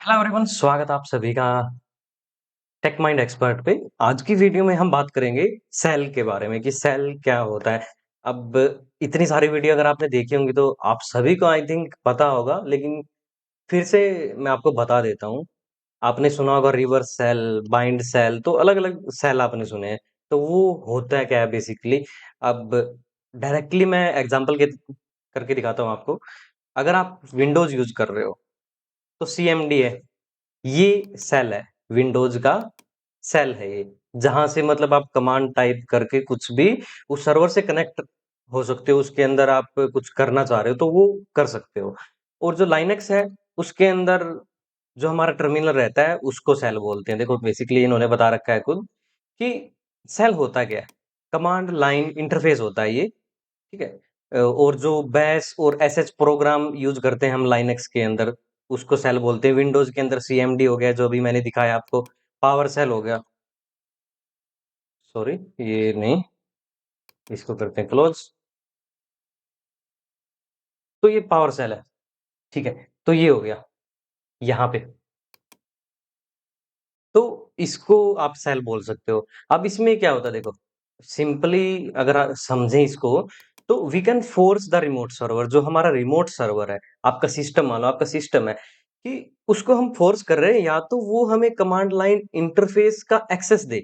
Hello everyone, स्वागत आप सभी का टेक माइंड एक्सपर्ट पे। आज की वीडियो में हम बात करेंगे सेल के बारे में कि सेल क्या होता है। अब इतनी सारी वीडियो अगर आपने देखी होंगी तो आप सभी को आई थिंक पता होगा, लेकिन फिर से मैं आपको बता देता हूँ। आपने सुना होगा रिवर्स सेल, बाइंड सेल, तो अलग-अलग सेल आपने सुने हैं। तो वो होता क्या है बेसिकली? अब डायरेक्टली मैं एग्जांपल के करके दिखाता हूँ आपको। अगर आप विंडोज़ यूज़ कर रहे हो तो सीएमडी है। ये सेल है, विंडोज का सेल है ये। जहां से मतलब आप कमांड टाइप करके कुछ भी उस सर्वर से कनेक्ट हो सकते हो, उसके अंदर आप कुछ करना चाह रहे हो तो वो कर सकते हो। और जो लाइनक्स है उसके अंदर जो हमारा टर्मिनल रहता है उसको सेल बोलते हैं। देखो बेसिकली इन्होंने बता रखा है खुद कि सेल होता क्या है। कमांड लाइन इंटरफेस होता है ये, ठीक है। और जो बैश और एसएच प्रोग्राम यूज करते हैं हम लाइनक्स के अंदर, उसको सेल बोलते हैं। विंडोज के अंदर सीएमडी हो गया, जो अभी मैंने दिखाया आपको, पावर सेल हो गया। सॉरी, ये नहीं, इसको करते हैं क्लोज। तो ये पावर सेल है, ठीक है। तो ये हो गया यहाँ पे। तो इसको आप सेल बोल सकते हो। अब इसमें क्या होता है देखो, सिंपली अगर आप समझें इसको, तो we can force the remote server. जो हमारा रिमोट सर्वर है, आपका सिस्टम, मान लो आपका सिस्टम है, कि उसको हम फोर्स कर रहे हैं या तो वो हमें कमांड लाइन इंटरफेस का एक्सेस दे,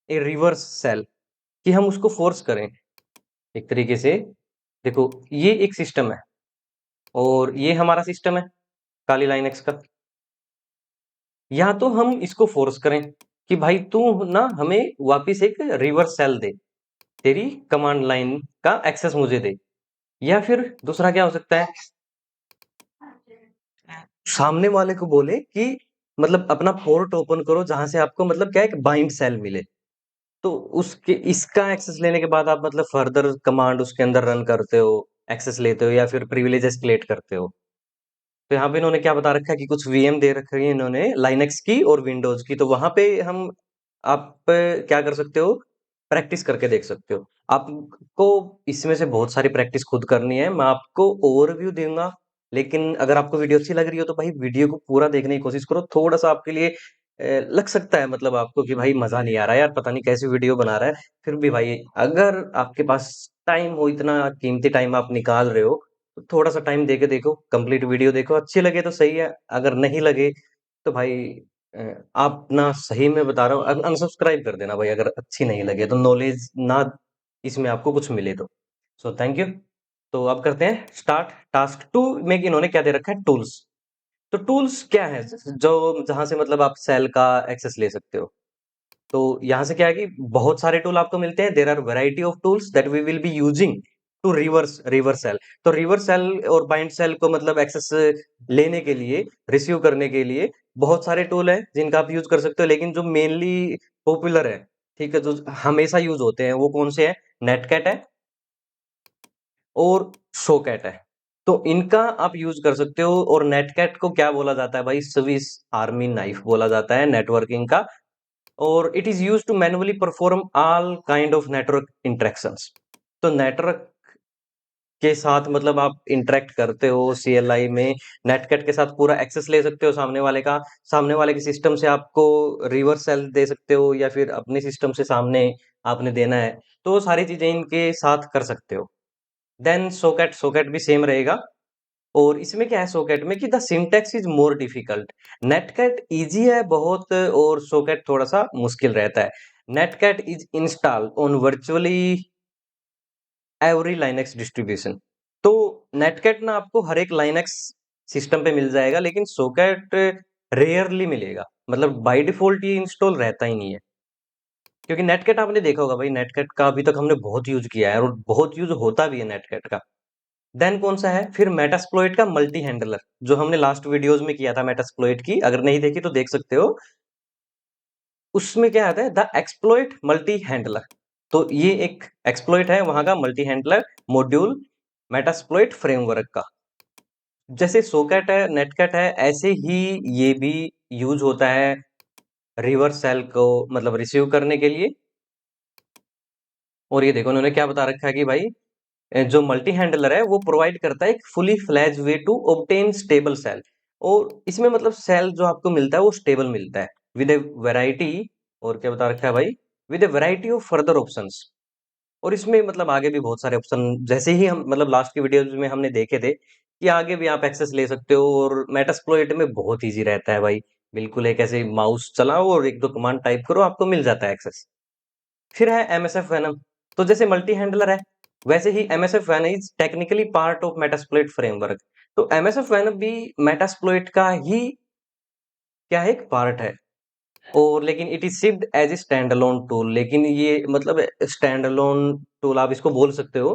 ए रिवर्स सेल, कि हम उसको फोर्स करें एक तरीके से। देखो ये एक सिस्टम है और ये हमारा सिस्टम है काली लाइनक्स का। या तो हम इसको फोर्स करें कि भाई तू ना हमें वापस एक रिवर्स सेल दे, तेरी कमांड लाइन का एक्सेस मुझे दे। या फिर दूसरा क्या हो सकता है, सामने वाले को बोले कि मतलब अपना पोर्ट ओपन करो जहां से आपको मतलब क्या है, एक बाइंड सेल मिले। तो उसके इसका एक्सेस लेने के बाद आप मतलब फर्दर कमांड उसके अंदर रन करते हो, एक्सेस लेते हो या फिर प्रिविलेजेस क्रिएट करते हो। तो यहाँ पे इन्होंने क्या बता रखा है कि कुछ वीएम दे रखी है इन्होंने लाइनक्स की और विंडोज की। तो वहां पे हम आप क्या कर सकते हो, प्रैक्टिस करके देख सकते हो। आपको इसमें से बहुत सारी प्रैक्टिस खुद करनी है, मैं आपको ओवरव्यू दूंगा। लेकिन अगर आपको वीडियो अच्छी लग रही हो तो भाई वीडियो को पूरा देखने की कोशिश करो। थोड़ा सा आपके लिए लग सकता है मतलब आपको कि भाई मजा नहीं आ रहा है यार, पता नहीं कैसी वीडियो बना रहा है। फिर भी भाई अगर आपके पास टाइम हो, इतना कीमती टाइम आप निकाल रहे हो, तो थोड़ा सा टाइम दे के देखो, कंप्लीट वीडियो देखो। अच्छी लगे तो सही है, अगर नहीं लगे तो भाई आप ना, सही में बता रहा हूँ, अनसब्सक्राइब कर देना भाई अगर अच्छी नहीं लगे तो, नॉलेज ना इसमें आपको कुछ मिले तो। So thank you. तो अब करते हैं स्टार्ट। टास्क टू में कि इन्होंने क्या दे रखा है, टूल्स। तो टूल्स क्या है, जो जहां से मतलब आप सेल का एक्सेस ले सकते हो। तो यहाँ से क्या है कि बहुत सारे टूल आपको मिलते हैं। There are variety of tools that we will be using to reverse shell. तो रिवर्स सेल और बाइंड सेल को मतलब एक्सेस लेने के लिए, रिसीव करने के लिए बहुत सारे टूल हैं जिनका आप यूज कर सकते हो। लेकिन जो मेनली पॉपुलर है, ठीक है, जो हमेशा यूज होते हैं, वो कौन से हैं? नेटकैट है और शोकैट है। तो इनका आप यूज कर सकते हो। और नेटकैट को क्या बोला जाता है भाई? स्विस आर्मी नाइफ बोला जाता है नेटवर्किंग का। और it is use to manually perform all kind of network interactions. तो नेटवर्क के साथ मतलब आप इंटरेक्ट करते हो सीएलआई में, नेटकैट के साथ पूरा एक्सेस ले सकते हो सामने वाले का। सामने वाले के सिस्टम से आपको रिवर्स सेल दे सकते हो या फिर अपने सिस्टम से सामने आपने देना है, तो वो सारी चीजें इनके साथ कर सकते हो। देन सोकेट, सोकेट भी सेम रहेगा। और इसमें क्या है सॉकेट में, कि the syntax is more difficult. Netcat easy है बहुत और सॉकेट थोड़ा सा मुश्किल रहता है। Netcat is install on virtually every Linux distribution. तो नेटकैट ना आपको हर एक लाइनक्स सिस्टम पे मिल जाएगा, लेकिन सॉकेट रेयरली मिलेगा। मतलब बाय डिफॉल्ट ये इंस्टॉल रहता ही नहीं है। क्योंकि नेटकैट आपने देखा होगा भाई, नेटकैट का अभी तक हमने बहुत यूज किया है और बहुत यूज होता भी है नेटकैट का। देन कौन सा है फिर? मेटास्प्लॉइट का मल्टी हैंडलर, जो हमने लास्ट वीडियोस में किया था मेटास्प्लॉइट की, अगर नहीं देखी तो देख सकते हो। उसमें क्या आता है? The exploit multi handler. तो ये एक एक्सप्लॉइट है वहां का, multi handler module Metasploit framework का। जैसे सोकेट है, नेटकैट है, ऐसे ही ये भी यूज होता है रिवर्स सेल को मतलब रिसीव करने के लिए। और ये देखो उन्होंने क्या बता रखा है कि भाई जो मल्टी हैंडलर है वो प्रोवाइड करता है एक fully fledged way to obtain stable shell. और इसमें मतलब सेल जो आपको मिलता है वो स्टेबल मिलता है विद ए वैरायटी। और क्या बता रखा है भाई, with A variety of further options. और इसमें मतलब आगे भी बहुत सारे ऑप्शन, जैसे ही हम मतलब लास्ट की वीडियोस में हमने देखे थे कि आगे भी आप एक्सेस ले सकते हो। और मेटास्प्लॉइट में बहुत इजी रहता है भाई, बिल्कुल एक ऐसे माउस चलाओ और एक दो कमांड टाइप करो, आपको मिल जाता है एक्सेस। फिर है एमएसएफ वेनम। तो जैसे मल्टी हैंडलर है, वैसे ही MSF venom is technically part of Metasploit framework. तो एमएसएफ वेनम भी मेटास्प्लॉइट का ही क्या है, एक पार्ट है। और लेकिन it is shipped as a standalone tool, लेकिन ये मतलब स्टैंड अलोन टूल आप इसको बोल सकते हो,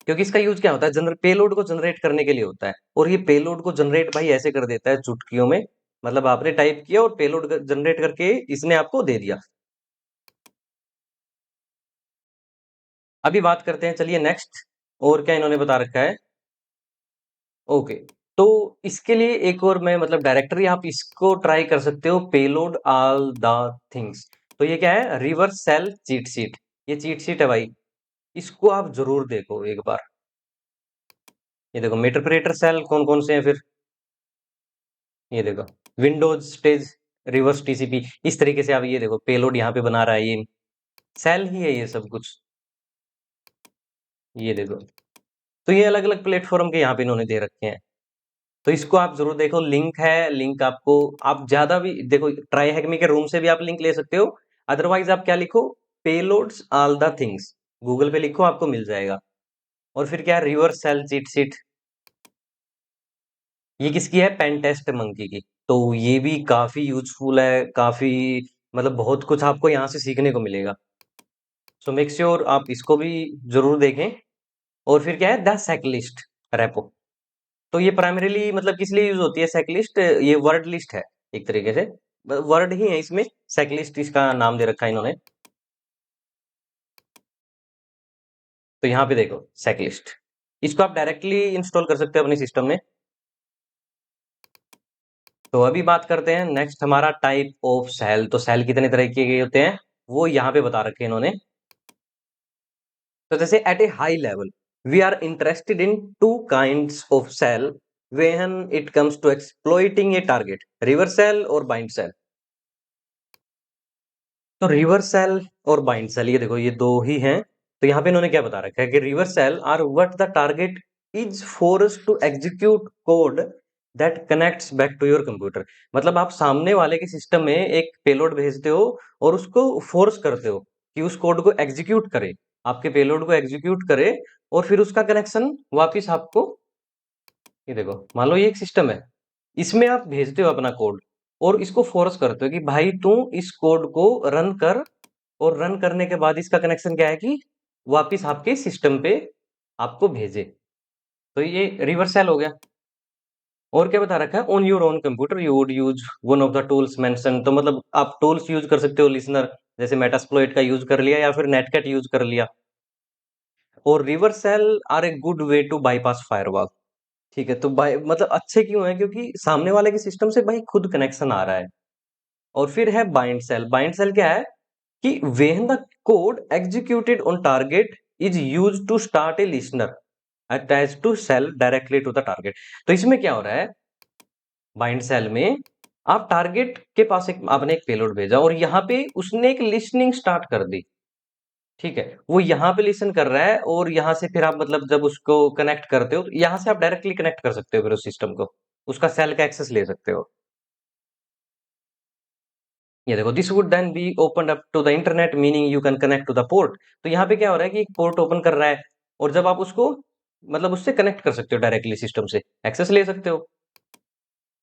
क्योंकि इसका यूज क्या होता है, जनरल पेलोड को जनरेट करने के लिए होता है। और ये पेलोड को जनरेट भाई ऐसे कर देता है चुटकियों में, मतलब आपने टाइप किया और पेलोड जनरेट करके इसने आपको दे दिया। अभी बात करते हैं, चलिए नेक्स्ट, और क्या इन्होंने बता रखा है। ओके, तो इसके लिए एक और मैं मतलब डायरेक्टरी आप इसको ट्राई कर सकते हो, पेलोड ऑल द थिंग्स। तो ये क्या है, रिवर्स सेल चीट शीट। ये चीट शीट है भाई, इसको आप जरूर देखो एक बार। ये देखो मेटरप्रेटर सेल कौन कौन से हैं फिर, ये देखो विंडोज स्टेज रिवर्स टीसीपी, इस तरीके से आप ये देखो पेलोड यहाँ पे बना रहा है, ये सेल ही है ये सब कुछ। ये देखो, तो ये अलग अलग प्लेटफॉर्म के यहाँ पे इन्होंने दे रखे हैं। तो इसको आप जरूर देखो, लिंक है, लिंक आपको, आप ज्यादा भी देखो, ट्राई हैकमी के रूम से भी आप लिंक ले सकते हो। अदरवाइज आप क्या लिखो, payloads all the things, Google पे लिखो आपको मिल जाएगा। और फिर क्या है, रिवर्स सेल चीट शीट, ये किसकी है, पेन टेस्ट मंकी की। तो ये भी काफी यूजफुल है, काफी मतलब बहुत कुछ आपको यहाँ से सीखने को मिलेगा। सो मेक श्योर आप इसको भी जरूर देखें। और फिर क्या है, द सेकलिस्ट रेपो। तो ये प्राइमरीली मतलब किस लिए यूज होती है सेकलिस्ट, ये वर्ड लिस्ट है एक तरीके से, वर्ड ही है इसमें, सेकलिस्ट इसका नाम दे रखा है इन्होंने। तो यहाँ पे देखो सेकलिस्ट, इसको आप डायरेक्टली इंस्टॉल कर सकते हो अपने सिस्टम में। तो अभी बात करते हैं नेक्स्ट, हमारा टाइप ऑफ सेल। तो सेल कितने तरह के होते हैं वो यहाँ पे बता रखे हैं इन्होंने। तो जैसे at a high level we are interested in two kinds of shell when it comes to exploiting a target, reverse shell और बाइंड सेल। तो रिवर्स सेल और बाइंड सेल, ये देखो ये दो ही हैं। तो यहाँ पे इन्होंने क्या बता रखा है कि reverse shell are what the target is forced to execute code that connects back to your computer. मतलब आप सामने वाले के सिस्टम में एक पेलोड भेजते हो और उसको फोर्स करते हो कि उस कोड को एग्जीक्यूट करे, आपके पेलोड को एग्जीक्यूट करे, और फिर उसका कनेक्शन वापिस आपको, ये देखो मान लो ये एक सिस्टम है, इसमें आप भेजते हो अपना कोड और इसको फोर्स करते हो कि भाई तू इस कोड को रन कर, और रन करने के बाद इसका कनेक्शन क्या है कि वापिस आपके सिस्टम पे आपको भेजे। तो ये रिवर्स सेल हो गया। और क्या बता रखा है, on your own computer you would use one of the tools mention. तो मतलब आप टूल्स यूज कर सकते हो लिसनर, जैसे मेटास्प्लॉइट का यूज कर लिया या फिर नेटकैट यूज कर लिया। और reverse shell are a good way to bypass firewall. ठीक है, तो बाय मतलब अच्छे क्यों है, क्योंकि सामने वाले के सिस्टम से भाई खुद कनेक्शन आ रहा है। और फिर है बाइंड सेल। बाइंड सेल क्या है कि when the code executed on target is used to start a listener attached to cell directly to the target। तो इसमें क्या हो रहा है, बाइंड सेल में आप टारगेट के पास एक आपने एक पेलोड भेजा और यहाँ पे उसने एक लिसनिंग स्टार्ट कर दी। ठीक है, वो यहाँ पे लिसन कर रहा है और यहाँ से फिर आप मतलब जब उसको कनेक्ट करते हो तो यहाँ से आप डायरेक्टली कनेक्ट कर सकते हो फिर उस सिस्टम को, उसका सेल का एक्सेस ले सकते हो। ये देखो, this would then be open up to the internet meaning you can connect to the port. तो यहाँ पे क्या हो रहा है कि एक पोर्ट ओपन कर रहा है, और जब आप उसको मतलब उससे कनेक्ट कर सकते हो डायरेक्टली सिस्टम से, एक्सेस ले सकते हो।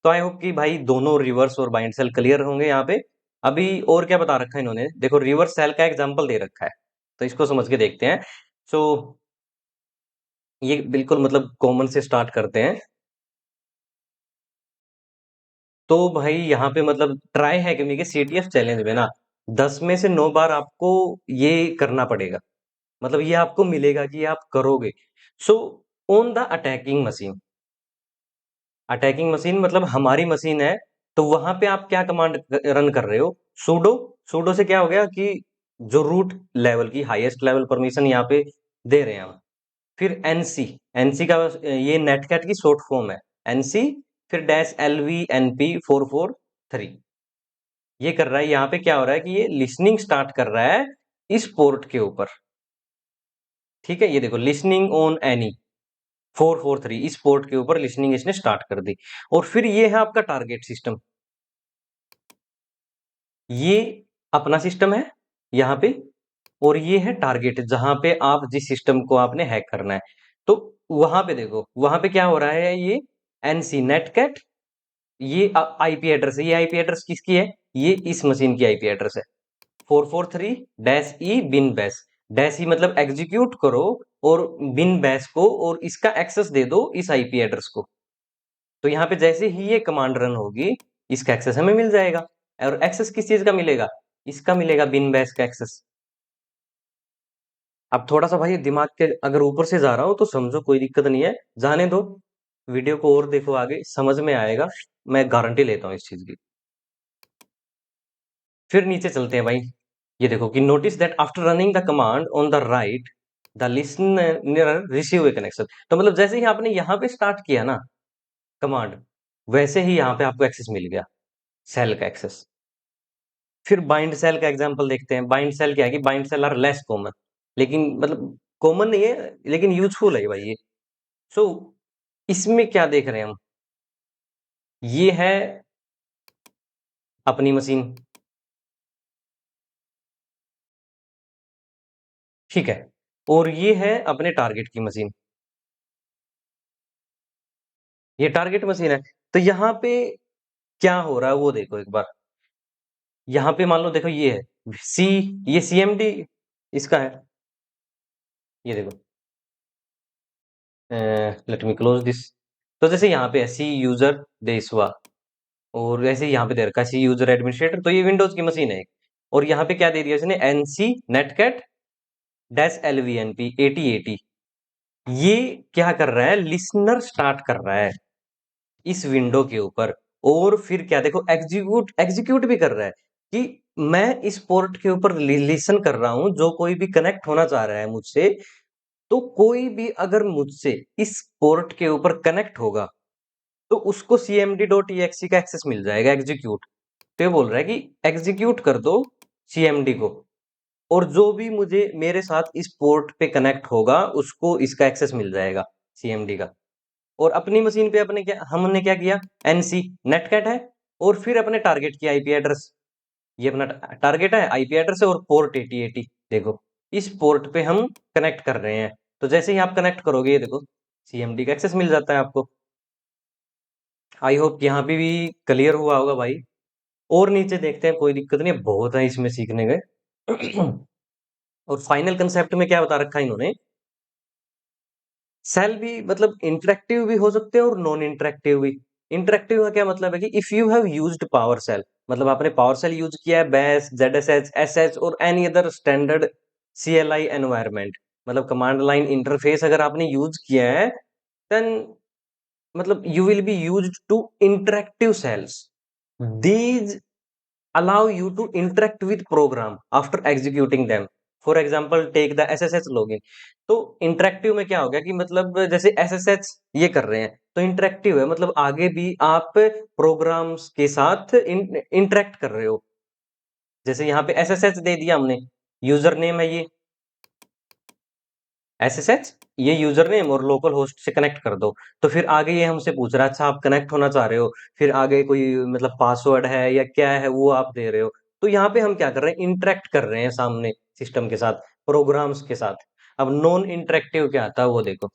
तो आई होप कि भाई दोनों रिवर्स और बाइंड सेल क्लियर होंगे यहाँ पे। अभी और क्या बता रखा है इन्होंने, देखो रिवर्स सेल का एग्जाम्पल दे रखा है, तो इसको समझ के देखते हैं। सो ये बिल्कुल मतलब कॉमन से स्टार्ट करते हैं। तो भाई यहाँ पे मतलब ट्राई है कि सीटीएफ चैलेंज में ना 10 में से 9 बार आपको ये करना पड़ेगा, मतलब ये आपको मिलेगा कि आप करोगे। So on the attacking machine, attacking machine मतलब हमारी मशीन है, तो वहां पे आप क्या कमांड रन कर रहे हो, सुडो। सुडो से क्या हो गया कि जो रूट लेवल की हाईएस्ट लेवल परमिशन यहाँ पे दे रहे हैं हम। फिर एनसी, एनसी का ये नेटकैट की शॉर्ट फॉर्म है, एनसी फिर डैश LVNP443 ये कर रहा है। यहाँ पे क्या हो रहा है कि ये लिसनिंग स्टार्ट कर रहा है इस पोर्ट के ऊपर। ठीक है, ये देखो लिसनिंग ऑन एनी 443 इस पोर्ट के ऊपर लिसनिंग इसने स्टार्ट कर दी। और फिर ये है आपका टारगेट सिस्टम, ये अपना सिस्टम है यहाँ पे, और ये है टारगेट जहां पे आप जिस सिस्टम को आपने हैक करना है। तो वहां पे देखो, वहां पे क्या हो रहा है, ये एनसी नेटकैट, ये आईपी एड्रेस है। ये आईपी एड्रेस किसकी है, ये इस मशीन की आईपी एड्रेस है 443 बिन बैश। डैश ई मतलब एग्जीक्यूट करो और बिन बैश को और इसका एक्सेस दे दो इस आईपी एड्रेस को। तो यहाँ पे जैसे ही ये कमांड रन होगी इसका एक्सेस हमें मिल जाएगा। और एक्सेस किस चीज का मिलेगा, इसका मिलेगा बिन बैश का एक्सेस। अब थोड़ा सा भाई दिमाग के अगर ऊपर से जा रहा हो तो समझो, कोई दिक्कत नहीं है, जाने दो, वीडियो को और देखो, आगे समझ में आएगा, मैं गारंटी लेता हूँ इस चीज की। फिर नीचे चलते हैं भाई। ये देखो कि notice that after running the command on the right the listener receive A connection. तो मतलब जैसे ही आपने यहाँ पे स्टार्ट किया ना कमांड, वैसे ही यहाँ पे आपको एक्सेस मिल गया, सेल का एक्सेस। फिर बाइंड सेल का एग्जांपल देखते हैं। बाइंड सेल क्या है कि bind shell are less common, लेकिन मतलब कॉमन नहीं है लेकिन यूजफुल है भाई ये। सो इसमें क्या देख रहे हैं हम, ये है अपनी मशीन, ठीक है, और ये है अपने टारगेट की मशीन, ये टारगेट मशीन है। तो यहाँ पे क्या हो रहा है वो देखो एक बार। यहाँ पे मान लो देखो ये है सी, ये CMD इसका है, ये देखो, लेट मी क्लोज दिस। तो जैसे यहाँ पे है सी यूजर देसवा, और ऐसे यहाँ पे दे रखा है सी यूजर एडमिनिस्ट्रेटर, तो ये विंडोज की मशीन है। और यहाँ पे क्या दे दिया इसने, NC नेटकैट डैश LVNP 8080। ये क्या कर रहा है, लिसनर स्टार्ट कर रहा है इस विंडो के ऊपर। और फिर क्या देखो, एग्जीक्यूट एग्जीक्यूट भी कर रहा है कि मैं इस पोर्ट के ऊपर लिसन कर रहा हूं, जो कोई भी कनेक्ट होना चाह रहा है मुझसे, तो कोई भी अगर मुझसे इस पोर्ट के ऊपर कनेक्ट होगा तो उसको cmd.exe का एक्सेस मिल जाएगा, एग्जीक्यूट। तो ये बोल रहा है कि एग्जीक्यूट कर दो CMD को, और जो भी मुझे मेरे साथ इस पोर्ट पे कनेक्ट होगा उसको इसका एक्सेस मिल जाएगा CMD का। और अपनी मशीन पे अपने क्या, हमने क्या किया, NC नेटकैट है, और फिर अपने टारगेट की आईपी एड्रेस, ये अपना टारगेट है, आईपी एड्रेस है, और पोर्ट 8080 देखो, इस पोर्ट पे हम कनेक्ट कर रहे हैं। तो जैसे ही आप कनेक्ट करोगे ये देखो CMD का एक्सेस मिल जाता है आपको। आई होप यहाँ पे भी क्लियर हुआ होगा भाई। और नीचे देखते हैं, कोई दिक्कत नहीं है, बहुत है इसमें सीखने गए। और फाइनल कंसेप्ट में क्या बता रखा है इन्होंने, सेल भी मतलब इंटरेक्टिव भी हो सकते हैं और नॉन इंटरेक्टिव भी। इंटरेक्टिव का क्या मतलब है कि if you have used power shell, मतलब आपने पावर सेल यूज किया है, बैश, ZSH, SH और any other standard CLI environment, मतलब कमांड लाइन इंटरफेस अगर आपने यूज किया है, देन मतलब you will be used to interactive cells. These allow you to interact with program after executing them. For example, take the SSH login. तो interactive में क्या हो गया कि मतलब जैसे SSH ये कर रहे हैं तो इंटरेक्टिव है, मतलब आगे भी आप प्रोग्राम्स के साथ इंटरेक्ट कर रहे हो। जैसे यहाँ पे SSH दे दिया हमने, यूजर नेम है ये SSH, ये यूजर नेम और लोकल होस्ट से कनेक्ट कर दो। तो फिर आगे ये हमसे पूछ रहा है, अच्छा आप कनेक्ट होना चाह रहे हो, फिर आगे कोई मतलब पासवर्ड है या क्या है वो आप दे रहे हो। तो यहाँ पे हम क्या कर रहे हैं, इंटरेक्ट कर रहे हैं सामने सिस्टम के साथ, प्रोग्राम्स के साथ। अब नॉन इंटरेक्टिव क्या आता है वो देखो,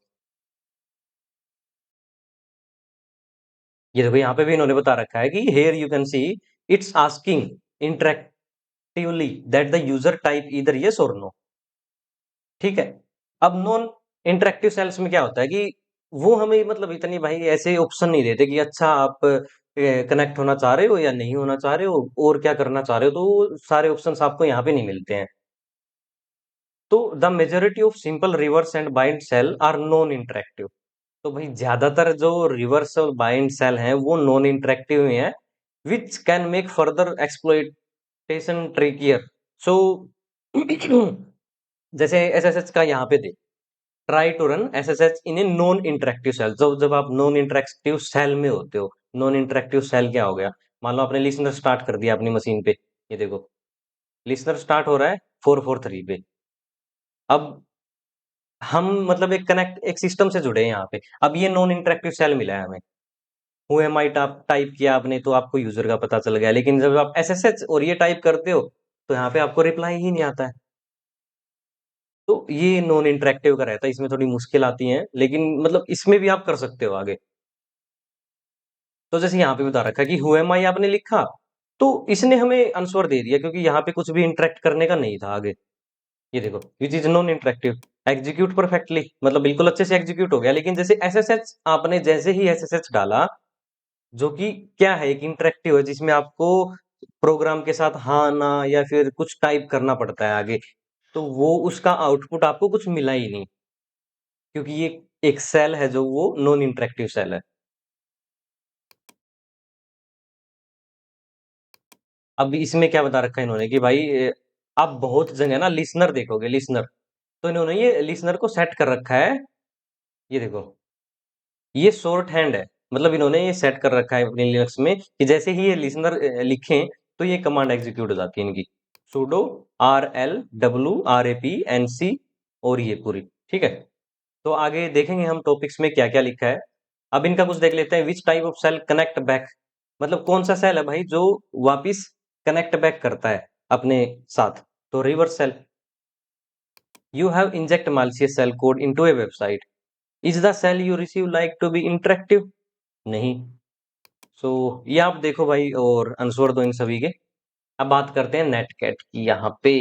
ये देखो यहाँ पे भी इन्होंने बता रखा है कि here you can see it's asking interactively that the user type इधर यस और नो। ठीक है, अब नॉन इंटरेक्टिव सेल्स में क्या होता है कि वो हमें मतलब इतनी भाई ऐसे ऑप्शन नहीं देते कि अच्छा आप कनेक्ट होना चाह रहे हो या नहीं होना चाह रहे हो और क्या करना चाह रहे हो, तो वो सारे ऑप्शंस आपको यहाँ पे नहीं मिलते हैं। तो the majority of simple reverse and bind shell are non interactive. तो भाई ज्यादातर जो रिवर्स और बाइंड सेल हैं वो नॉन इंटरेक्टिव में है, which can make further exploitation trickier. So जैसे SSH का यहाँ पे दे, try to run SSH in a non interactive shell. जब जब आप नॉन इंटरेक्टिव सेल में होते हो नॉन इंटरेक्टिव सेल क्या हो गया? मान लो आपने लिसनर स्टार्ट कर दिया अपनी मशीन पे, ये देखो लिसनर स्टार्ट हो रहा है 443 पे। अब हम मतलब एक सिस्टम से जुड़े हैं यहाँ पे। अब ये नॉन इंटरेक्टिव सेल मिला है हमें। हु एम आई टाइप किया आपने तो आपको यूजर का पता चल गया, लेकिन जब आप एसएसएच और ये टाइप करते हो तो यहाँ पे आपको रिप्लाई ही नहीं आता है। तो ये नॉन इंटरेक्टिव का रहता है, इसमें थोड़ी मुश्किल आती है, लेकिन मतलब इसमें भी आप कर सकते हो आगे। तो जैसे यहाँ पे बता रखा है कि हु एम आई आपने लिखा, तो इसने हमें आंसर दे दिया क्योंकि यहाँ पे कुछ भी इंटरेक्ट करने का नहीं था आगे। ये देखो which is non interactive, execute perfectly, मतलब बिल्कुल अच्छे से एग्जीक्यूट हो गया। लेकिन जैसे एसएसएच आपने जैसे ही एसएसएच डाला, जो कि क्या है, एक इंटरेक्टिव है जिसमें आपको प्रोग्राम के साथ हाँ ना या फिर कुछ टाइप करना पड़ता है आगे, तो वो उसका आउटपुट आपको कुछ मिला ही नहीं, क्योंकि ये एक सेल है जो वो नॉन इंटरेक्टिव सेल है। अब इसमें क्या बता रखा है इन्होंने कि भाई आप बहुत जगह ना लिसनर देखोगे, लिसनर, तो इन्होंने ये लिसनर को सेट कर रखा है। ये देखो ये शॉर्ट हैंड है, मतलब इन्होंने ये सेट कर रखा है अपने लिनक्स में कि जैसे ही ये लिसनर लिखें तो ये कमांड एग्जीक्यूट हो जाती है इनकी, sudo rlwrap-nc, और ये पूरी ठीक है। तो आगे देखेंगे हम टॉपिक्स में क्या क्या लिखा है। अब इनका कुछ देख लेते हैं। Which type of shell connect back, मतलब कौन सा सेल है भाई जो वापिस कनेक्ट बैक करता है अपने साथ? तो reverse shell. You have inject malicious shell code into a website, is the shell you receive like to be interactive? नहीं। सो ये आप देखो भाई और आंसर दो इन सभी के। अब बात करते हैं नेटकैट की यहाँ पे।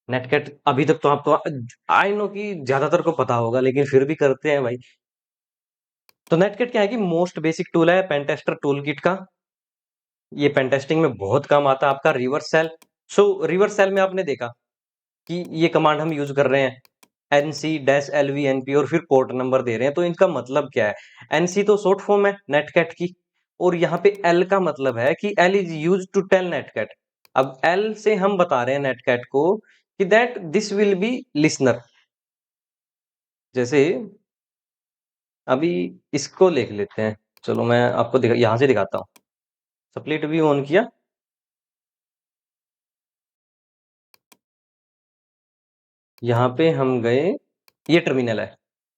नेटकैट अभी तक तो आपको आई नो कि ज्यादातर को पता होगा, लेकिन फिर भी करते हैं भाई। तो नेटकैट क्या है कि मोस्ट बेसिक टूल है पेनटेस्टर टूल किट का। ये पेनटेस्टिंग में बहुत काम आता है आपका। Reverse shell, so reverse shell में आपने देखा कि ये कमांड हम यूज कर रहे हैं, NC-LV-NP, और फिर पोर्ट नंबर दे रहे हैं। तो इनका मतलब क्या है? NC तो शॉर्ट फॉर्म है नेटकैट की, और यहाँ पे L का मतलब है कि L is use to tell netcat. अब L से हम बता रहे हैं नेटकैट को कि that this will be listener. जैसे अभी इसको लिख लेते हैं, चलो मैं आपको यहां से दिखाता हूँ। स्प्लिट व्यू ऑन किया, यहाँ पे हम गए, ये टर्मिनल है,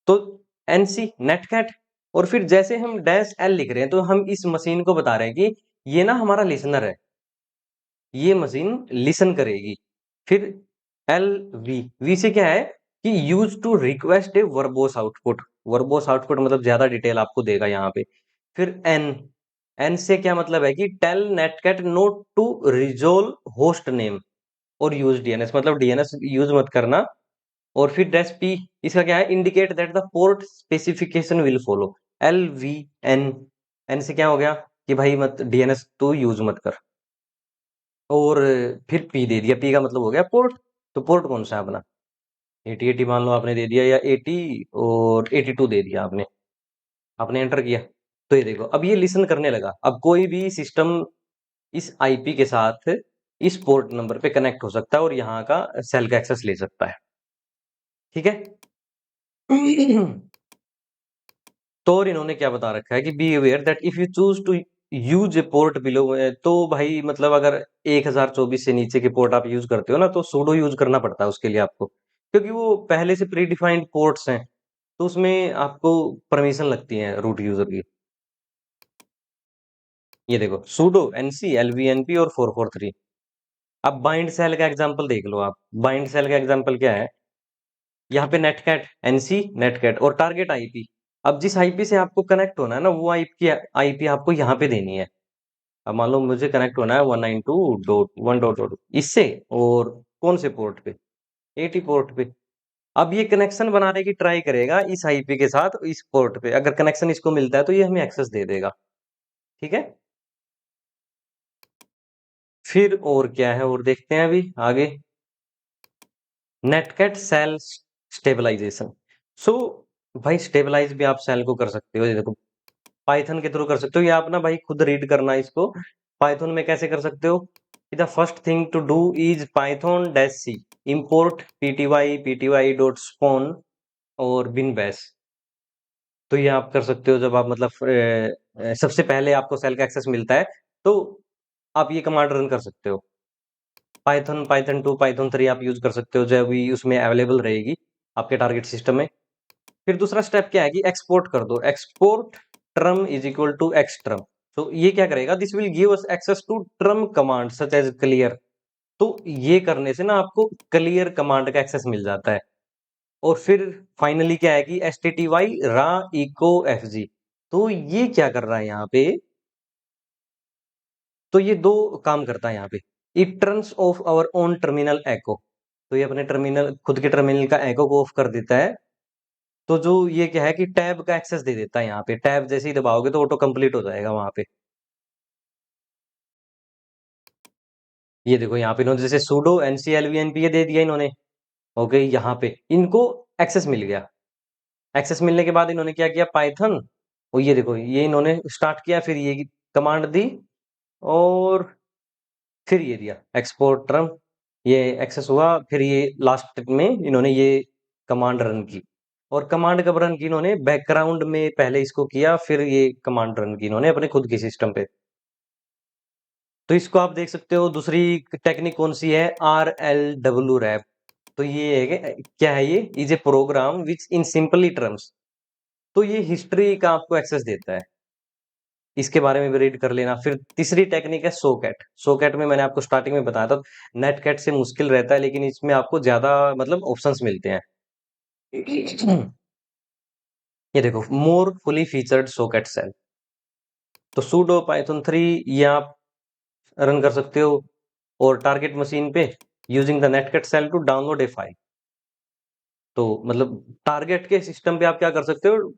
तो एनसी नेटकैट, और फिर जैसे हम डैश एल लिख रहे हैं तो हम इस मशीन को बता रहे हैं कि ये ना हमारा लिसनर है, ये मशीन लिसन करेगी। फिर एल वी, वी से क्या है कि use to request a verbose output, verbose output मतलब ज्यादा डिटेल आपको देगा यहाँ पे। फिर एन, एन से क्या मतलब है कि tell netcat not to resolve host name और यूज डीएनएस, मतलब डीएनएस यूज मत करना। और फिर डैश पी, इसका क्या है, indicate that the port specification will follow. L V N, N से क्या हो गया कि भाई मत डीएनएस तो यूज मत कर। और फिर पी दे दिया, पी का मतलब हो गया पोर्ट। तो पोर्ट कौन सा है अपना? 8080 मान लो आपने दे दिया, या 80 और 82 दे दिया आपने, आपने एंटर किया। तो ये देखो अब ये लिसन करने लगा। अब कोई भी सिस्टम इस आईपी के साथ इस पोर्ट नंबर पे कनेक्ट हो सकता है और यहाँ का सेल का एक्सेस ले सकता है, ठीक है। तो और इन्होंने क्या बता रखा है कि be aware that if you choose to use a port below, तो भाई मतलब अगर 1024 से नीचे के पोर्ट आप यूज करते हो ना, तो सूडो यूज करना पड़ता है उसके लिए आपको, क्योंकि वो पहले से प्री डिफाइंड पोर्ट्स हैं, तो उसमें आपको परमिशन लगती है रूट यूजर की। ये देखो सूडो एनसी एलवीएनपी और 443। अब बाइंड सेल का एग्जांपल देख लो आप। बाइंड सेल का एग्जांपल क्या है? यहाँ पे नेटकैट, एनसी नेटकैट और टारगेट आईपी। अब जिस आईपी से आपको कनेक्ट होना है ना, वो आईपी आपको यहाँ पे देनी है। अब मान लो मुझे कनेक्ट होना है 192.1.1 इससे, और कौन से पोर्ट पे? 80 पोर्ट पे। अब ये कनेक्शन बनाने की ट्राई करेगा इस आईपी के साथ इस पोर्ट पे। अगर कनेक्शन इसको मिलता है तो ये हमें एक्सेस दे देगा, ठीक है। फिर और क्या है और देखते हैं अभी आगे। नेटकैट सेल स्टेबलाइजेशन। सो भाई स्टेबलाइज भी आप सेल को कर सकते हो। ये देखो पाइथन के थ्रू कर सकते हो, या आप ना भाई खुद रीड करना इसको। पाइथन में कैसे कर सकते हो? The first thing to do is Python dash C import pty dot spawn और bin bash। तो ये आप कर सकते हो जब आप मतलब सबसे पहले आपको सेल का एक्सेस मिलता है, तो आप ये कमांड रन कर सकते हो। पाइथन, पाइथन 2, पाइथन 3 आप यूज़ कर सकते हो, जो भी उसमें अवेलेबल रहेगी आपके टारगेट सिस्टम में। फिर दूसरा स्टेप क्या है कि एक्सपोर्ट कर दो। Export term is equal to xterm. तो ये क्या करेगा, this will give us access to term command such as clear. तो ये करने से ना आपको क्लियर कमांड का एक्सेस मिल जाता है। और फिर फाइनली क्या है कि S T T Y raw echo F G. तो ये क्या कर रहा है यहाँ पे, तो ये दो काम करता है यहाँ पे। It turns off our own terminal echo. तो ये अपने टर्मिनल, खुद के टर्मिनल का एको को ऑफ कर देता है। तो जो ये क्या है कि टैब का एक्सेस दे देता है यहाँ पे। टैब जैसे ही दबाओगे तो ऑटो कंप्लीट हो जाएगा वहां पे। ये देखो यहाँ पे इन्होंने जैसे sudo nclv दे दिया इन्होंने। ओके, यहाँ पे इनको एक्सेस मिल गया। एक्सेस मिलने के बाद इन्होंने क्या किया, पाइथन, और ये देखो ये इन्होंने स्टार्ट किया, फिर ये कमांड दी, और फिर ये दिया एक्सपोर्ट टर्म। ये एक्सेस हुआ, फिर ये लास्ट में इन्होंने ये कमांड रन की। और कमांड कब रन की इन्होंने, बैकग्राउंड में पहले इसको किया, फिर ये कमांड रन की इन्होंने अपने खुद के सिस्टम पे। तो इसको आप देख सकते हो। दूसरी टेक्निक कौन सी है, आर एल डब्ल्यू रैप। तो ये है क्या है, ये is a program which in simply terms. तो ये हिस्ट्री का आपको एक्सेस देता है। इसके बारे में भी रीड कर लेना। फिर तीसरी टेक्निक है सोकेट। सोकेट में मैंने आपको स्टार्टिंग में बताया था, नेटकैट से मुश्किल रहता है, लेकिन इसमें आपको ज्यादा मतलब ऑप्शंस मिलते हैं। ये देखो, मोर फुली फीचर्ड सोकेट सेल। तो sudo python 3 ये आप रन कर सकते हो, और टारगेट मशीन पे using the netcat shell to download a file. तो मतलब टारगेट के सिस्टम पे आप क्या कर सकते हो,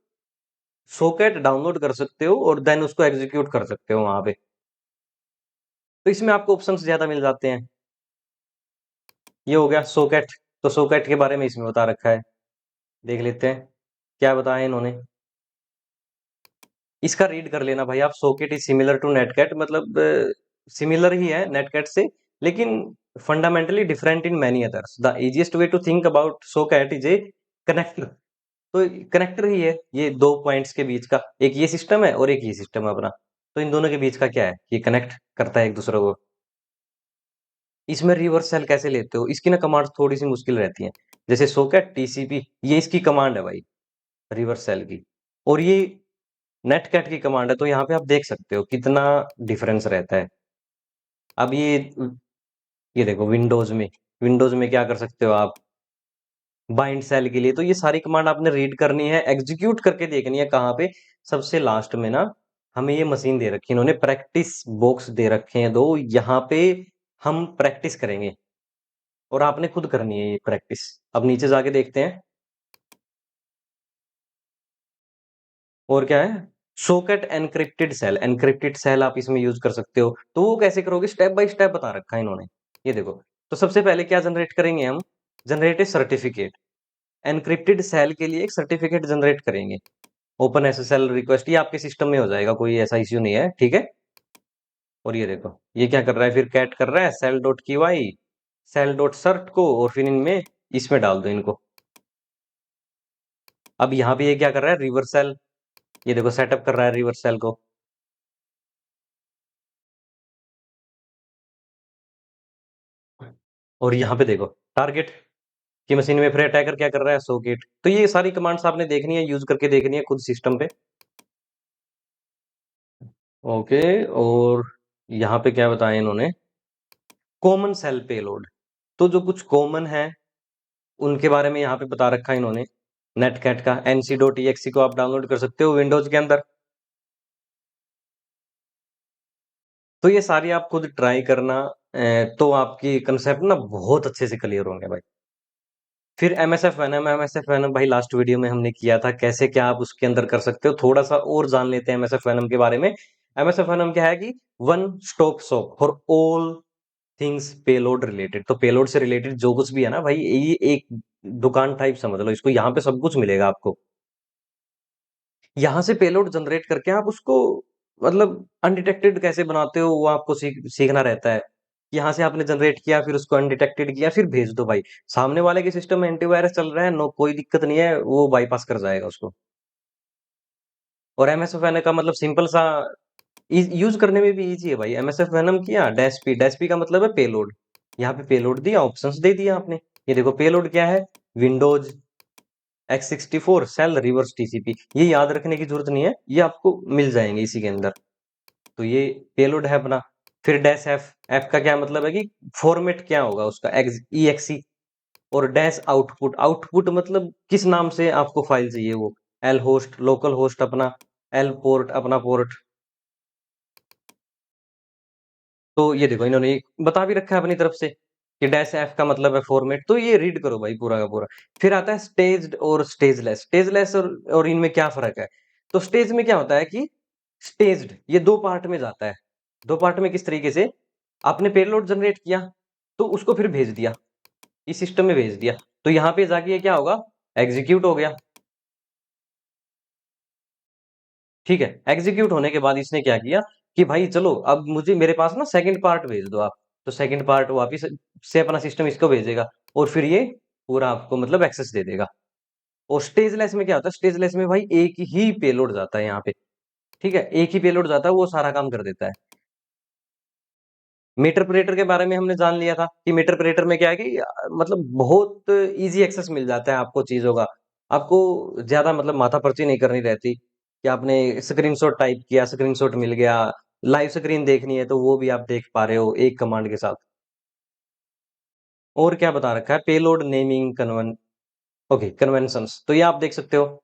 सोकेट डाउनलोड कर सकते हो, और देन उसको एग्जीक्यूट कर सकते हो वहां पे। तो इसमें आपको ऑप्शंस ज्यादा मिल जाते हैं। ये हो गया सोकेट। तो सोकेट के बारे में इसमें बता रखा है, देख लेते हैं क्या बताया इन्होंने। इसका रीड कर लेना भाई आप। Socket is similar to netcat, मतलब सिमिलर ही है नेटकैट से, लेकिन fundamentally different in many others. The easiest way to think about socket is a connector. तो कनेक्टर ही है ये दो पॉइंट्स के बीच का, एक ये सिस्टम है और एक ये सिस्टम है अपना। तो इन दोनों के बीच का क्या है, ये कनेक्ट करता है एक दूसरे को। इसमें रिवर्स सेल कैसे लेते हो, इसकी ना कमांड थोड़ी सी मुश्किल रहती है। जैसे सॉकेट टीसीपी, ये इसकी कमांड है भाई, रिवर्स सेल की। और ये नेटकैट की कमांड है। तो यहाँ पे आप देख सकते हो कितना डिफरेंस रहता है। अब ये देखो विंडोज में क्या कर सकते हो आप, बाइंड सेल के लिए। तो ये सारी कमांड आपने रीड करनी है, एग्जीक्यूट करके देखनी है कहाँ पे, सबसे लास्ट में ना। हमें ये मशीन दे रखी है इन्होंने, प्रैक्टिस बॉक्स दे रखे हैं दो, यहाँ पे हम प्रैक्टिस करेंगे, और आपने खुद करनी है ये प्रैक्टिस। अब नीचे जाके देखते हैं और क्या है। सॉकेट एनक्रिप्टेड सेल आप इसमें यूज कर सकते हो। तो वो कैसे करोगे, स्टेप बाय स्टेप बता रखा है इन्होंने। ये देखो, तो सबसे पहले क्या जनरेट करेंगे हम, generate A certificate. Encrypted cell के लिए एक सर्टिफिकेट जनरेट करेंगे। ओपन एसएसएल रिक्वेस्ट, ये आपके सिस्टम में हो जाएगा, कोई ऐसा इश्यू नहीं है, ठीक है। और ये देखो ये क्या कर रहा है, फिर कैट कर रहा है सेल डॉट की वाई, सेल डॉट सर्ट को, और फिर इनमें इसमें डाल दो इनको। अब यहाँ पे ये क्या कर रहा है, रिवर्स सेल। ये देखो सेटअप कर रहा है रिवर्स सेल को। और यहाँ पे देखो टारगेट की मशीन में फिर अटैकर क्या कर रहा है, सॉकेट। तो ये सारी कमांड्स आपने देखनी है, यूज करके देखनी है खुद सिस्टम पे। ओके। और यहाँ पे क्या बताया इन्होंने, कॉमन सेल पेलोड। तो जो कुछ कॉमन है उनके बारे में यहाँ पे बता रखा है इन्होंने। नेटकैट का nc.exe को आप डाउनलोड कर सकते हो विंडोज के अंदर। तो ये सारी आप खुद ट्राई करना, तो आपकी कंसेप्ट ना बहुत अच्छे से क्लियर होंगे भाई। फिर एमएसएफ वैनम, एमएसएफ वैनम भाई लास्ट वीडियो में हमने किया था, कैसे क्या आप उसके अंदर कर सकते हो। थोड़ा सा और जान लेते हैं एमएसएफ वैनम के बारे में। एमएसएफ वैनम क्या है कि one stop shop for all things payload related. तो पेलोड से रिलेटेड जो कुछ भी है ना भाई, ये एक दुकान टाइप समझ लो इसको, यहाँ पे सब कुछ मिलेगा आपको। यहाँ से पेलोड जनरेट करके आप उसको मतलब अनडिटेक्टेड कैसे बनाते हो, वो आपको सीखना रहता है। यहाँ से आपने जनरेट किया, फिर उसको अनडिटेक्टेड किया, फिर भेज दो भाई। सामने वाले के सिस्टम में एंटीवायरस चल रहा है, नो कोई दिक्कत नहीं है, वो बाईपास कर जाएगा उसको। और MSFN का मतलब सिंपल सा यूज करने में भी इजी है भाई। MSFN किया डैश पी का मतलब है पेलोड। यहाँ पे पेलोड दिया, ऑप्शंस दे दिया आपने। ये देखो पेलोड क्या है, Windows x64 cell reverse TCP. ये याद रखने की जरूरत नहीं है, ये आपको मिल जाएंगे इसी के अंदर। तो ये पेलोड है अपना। फिर डैश एफ, एफ का क्या मतलब है कि फॉर्मेट क्या होगा उसका, EXE। और डैश आउटपुट, आउटपुट मतलब किस नाम से आपको फाइल चाहिए वो, एल होस्ट लोकल होस्ट अपना, एल पोर्ट अपना पोर्ट। तो ये देखो इन्होंने बता भी रखा है अपनी तरफ से कि डैश एफ का मतलब है फॉर्मेट। तो ये रीड करो भाई पूरा का पूरा। फिर आता है स्टेज्ड और स्टेजलेस। स्टेजलेस और इनमें क्या फर्क है। तो स्टेज में क्या होता है कि स्टेज्ड ये दो पार्ट में जाता है। दो पार्ट में किस तरीके से, आपने पेलोड जनरेट किया तो उसको फिर भेज दिया, इस सिस्टम में भेज दिया। तो यहाँ पे जाके ये क्या होगा, एग्जीक्यूट हो गया। ठीक है, एग्जीक्यूट होने के बाद इसने क्या किया कि भाई चलो अब मुझे मेरे पास ना सेकंड पार्ट भेज दो आप। तो सेकंड पार्ट वापिस से अपना सिस्टम इसको भेजेगा और फिर ये पूरा आपको मतलब एक्सेस दे देगा। और स्टेजलेस में क्या होता है, स्टेजलेस में भाई एक ही पेलोड जाता है यहाँ पे। ठीक है, एक ही पेलोड जाता है, वो सारा काम कर देता है। मीटरप्रेटर के बारे में हमने जान लिया था कि मीटरप्रेटर में क्या है कि मतलब बहुत इजी एक्सेस मिल जाता है आपको चीजों का। आपको ज्यादा मतलब माथापरची नहीं करनी रहती कि आपने स्क्रीनशॉट टाइप किया, स्क्रीनशॉट मिल गया। लाइव स्क्रीन देखनी है तो वो भी आप देख पा रहे हो एक कमांड के साथ। और क्या बता रखा है, पेलोड नेमिंग ओके कन्वेंशंस, तो ये आप देख सकते हो।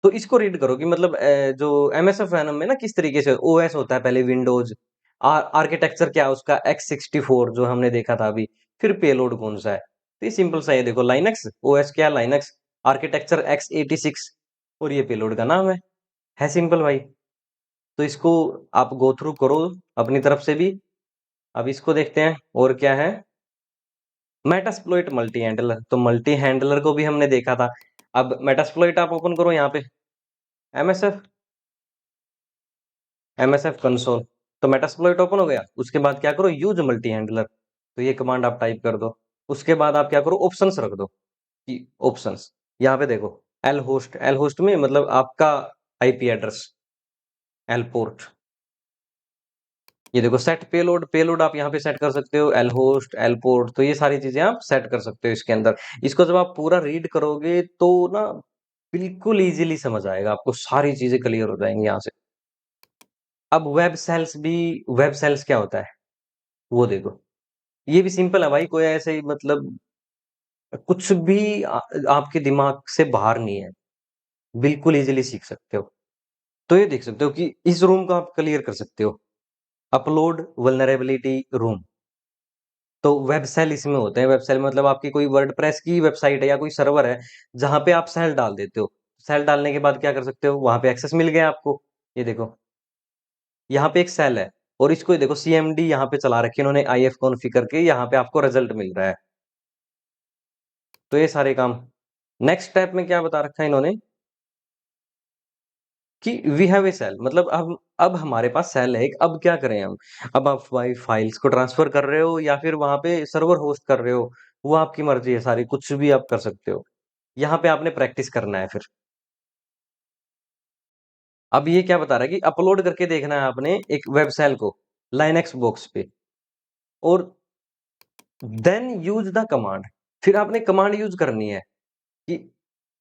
तो इसको रीड करो कि मतलब जो MSF एनम में ना किस तरीके से OS होता है, पहले विंडोज आर्किटेक्चर क्या है उसका, x64 जो हमने देखा था अभी। फिर पेलोड कौन सा है, तो ये सिंपल सा, ये देखो लाइनक्स OS क्या, लाइनक्स आर्किटेक्चर x86, और ये पेलोड का नाम है सिंपल भाई। तो इसको आप गो थ्रू करो अपनी तरफ से भी। अब इसको देखते हैं और क्या है, मेटास्प्लॉइट मल्टी हैंडलर। तो मल्टी हैंडलर को भी हमने देखा था। अब मेटास्प्लॉइट आप ओपन करो यहाँ पे, MSF MSF कंसोल। तो मेटास्प्लॉइट ओपन हो गया, उसके बाद क्या करो, यूज मल्टी हैंडलर। तो ये कमांड आप टाइप कर दो। उसके बाद आप क्या करो, ऑप्शंस रख दो कि ऑप्शंस। यहाँ पे देखो एल होस्ट में मतलब आपका IP एड्रेस, एल पोर्ट। ये देखो सेट पेलोड, पेलोड आप यहाँ पे सेट कर सकते हो, एल होस्ट एल पोर्ट। तो ये सारी चीजें आप सेट कर सकते हो इसके अंदर। इसको जब आप पूरा रीड करोगे तो ना बिल्कुल इजीली समझ आएगा आपको, सारी चीजें क्लियर हो जाएंगी यहाँ से। अब वेब सेल्स क्या होता है वो देखो। ये भी सिंपल है भाई, कोई ऐसे ही मतलब कुछ भी आपके दिमाग से बाहर नहीं है, बिल्कुल इजीली सीख सकते हो। तो ये देख सकते हो कि इस रूम को आप क्लियर कर सकते हो, अपलोड वल्नरेबिलिटी रूम। तो वेब सेल इसमें होते हैं। वेब सेल मतलब आपकी कोई वर्डप्रेस की वेबसाइट है या कोई सर्वर है जहां पे आप सेल डाल देते हो। सेल डालने के बाद क्या कर सकते हो, वहां पे एक्सेस मिल गया आपको। ये देखो यहाँ पे एक सेल है, और इसको ये देखो CMD यहाँ पे चला रखी है इन्होंने, IF कॉन्फ़िगर करके, यहाँ पे आपको रिजल्ट मिल रहा है। तो ये सारे काम। नेक्स्ट स्टेप में क्या बता रखा है इन्होंने कि वी हैव ए सेल, मतलब अब हमारे पास सेल है एक। अब क्या करें हम, अब आप भाई फाइल्स को ट्रांसफर कर रहे हो या फिर वहां पे सर्वर होस्ट कर रहे हो, वो आपकी मर्जी है सारी, कुछ भी आप कर सकते हो। यहाँ पे आपने प्रैक्टिस करना है फिर। अब ये क्या बता रहा है कि अपलोड करके देखना है आपने एक वेब सेल को लाइनक्स बॉक्स पे, और देन यूज द कमांड। फिर आपने कमांड यूज करनी है कि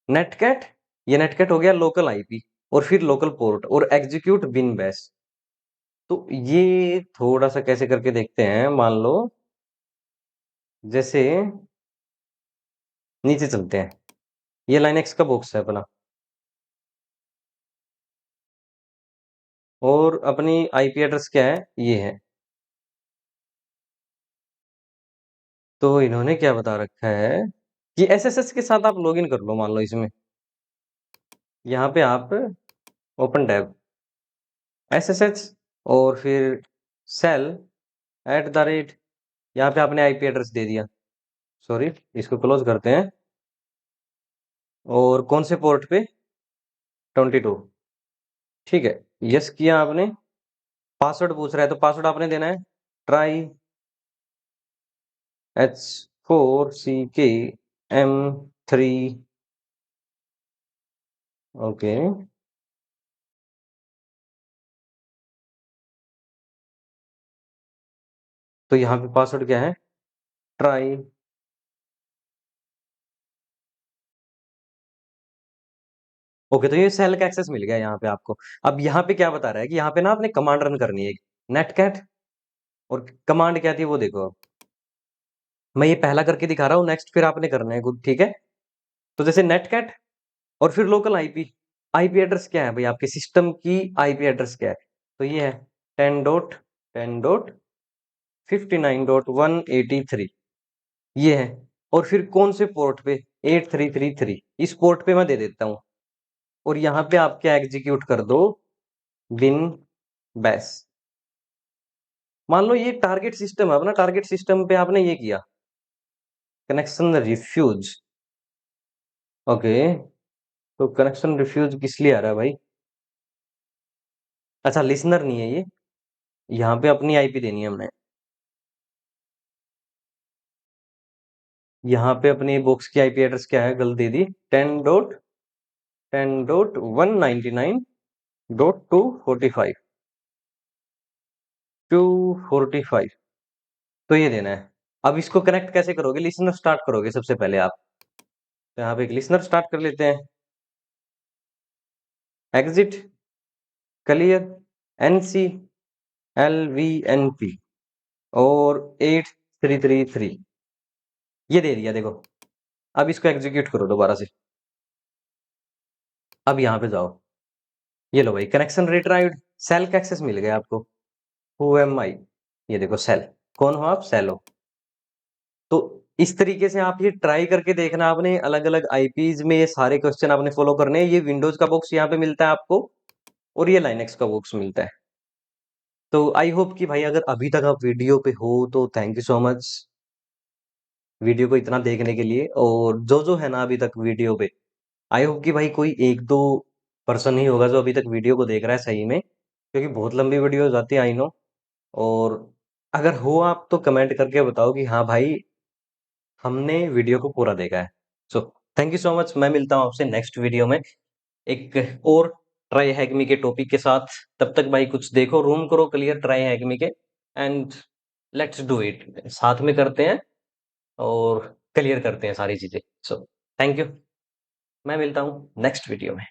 नेटकैट, ये नेटकैट हो गया लोकल IP, और फिर लोकल पोर्ट, और एग्जीक्यूट बिन बैश। तो ये थोड़ा सा कैसे करके देखते हैं, मान लो जैसे नीचे चलते हैं, ये लाइनक्स का बॉक्स है अपना, और अपनी IP एड्रेस क्या है, ये है। तो इन्होंने क्या बता रखा है कि SSH के साथ आप लॉगिन कर लो, मान लो इसमें। यहाँ पे आप ओपन टैब SSH, और फिर सेल @ यहाँ पे आपने IP एड्रेस दे दिया। सॉरी, इसको क्लोज करते हैं। और कौन से पोर्ट पे, 22। ठीक है, यस किया आपने। पासवर्ड पूछ रहा है तो पासवर्ड आपने देना है, try H4CKM3 ओके, तो यहाँ पे पासवर्ड क्या है? ट्राई। ओके, तो ये सेल का एक्सेस मिल गया यहाँ पे आपको। अब यहाँ पे क्या बता रहा है कि यहाँ पे ना आपने कमांड रन करनी है, नेटकैट। और कमांड क्या थी वो देखो अब। मैं ये पहला करके दिखा रहा हूँ, नेक्स्ट फिर आपने करना है खुद, ठीक है? तो जैसे नेटकैट और फिर लोकल आईपी। आईपी एड्रेस क्या है भाई, आपके सिस्टम की आईपी एड्रेस क्या है? तो ये है 10.10.59.183, ये है। और फिर कौन से पोर्ट पे? 8333, इस पोर्ट पे मैं दे देता हूँ। और यहाँ पे आप क्या एग्जीक्यूट कर दो, बिन बैश। मान लो ये टारगेट सिस्टम है, अपना टारगेट सिस्टम पे आपने ये किया, कनेक्शन रिफ्यूज। ओके, तो कनेक्शन रिफ्यूज किस लिए आ रहा है भाई? अच्छा, लिसनर नहीं है ये, यहाँ पे अपनी आईपी देनी है हमने। यहाँ पे अपनी बॉक्स की आईपी एड्रेस क्या है, गलत दे दी। 10.10.199.245, 245, तो ये देना है। अब इसको कनेक्ट कैसे करोगे? लिसनर स्टार्ट करोगे सबसे पहले आप। तो यहाँ पे एक लिसनर स्टार्ट कर लेते हैं, एग्जिट, क्लियर, एनसी, LVNP और 8333, ये दे दिया देखो। अब इसको एग्जीक्यूट करो दोबारा से। अब यहाँ पे जाओ, ये लो भाई, कनेक्शन रिट्राइव्ड, सेल का एक्सेस मिल गया आपको। हु एम आई, ये देखो सेल, कौन हो आप? सेल हो। तो इस तरीके से आप ये ट्राई करके देखना, आपने अलग अलग आईपीज में ये सारे क्वेश्चन आपने फॉलो करने हैं। ये विंडोज का बॉक्स यहाँ पे मिलता है आपको, और ये लाइनेक्स का बॉक्स मिलता है। तो आई होप कि भाई अगर अभी तक आप वीडियो पे हो तो thank you so much, video को इतना देखने के लिए। और जो जो है ना अभी तक वीडियो पे, आई होप कि भाई कोई एक दो पर्सन ही होगा जो अभी तक वीडियो को देख रहा है सही में, क्योंकि बहुत लंबी वीडियो हो जाती है, आई नो। और अगर हो आप तो कमेंट करके बताओ कि हाँ भाई हमने वीडियो को पूरा देखा है। So thank you so much, मैं मिलता हूँ आपसे नेक्स्ट वीडियो में एक और ट्राई हैगमी के टॉपिक के साथ। तब तक भाई कुछ देखो, रूम करो क्लियर ट्राई हैगमी के, एंड लेट्स डू इट, साथ में करते हैं और क्लियर करते हैं सारी चीजें। सो थैंक यू, मैं मिलता हूँ नेक्स्ट वीडियो में।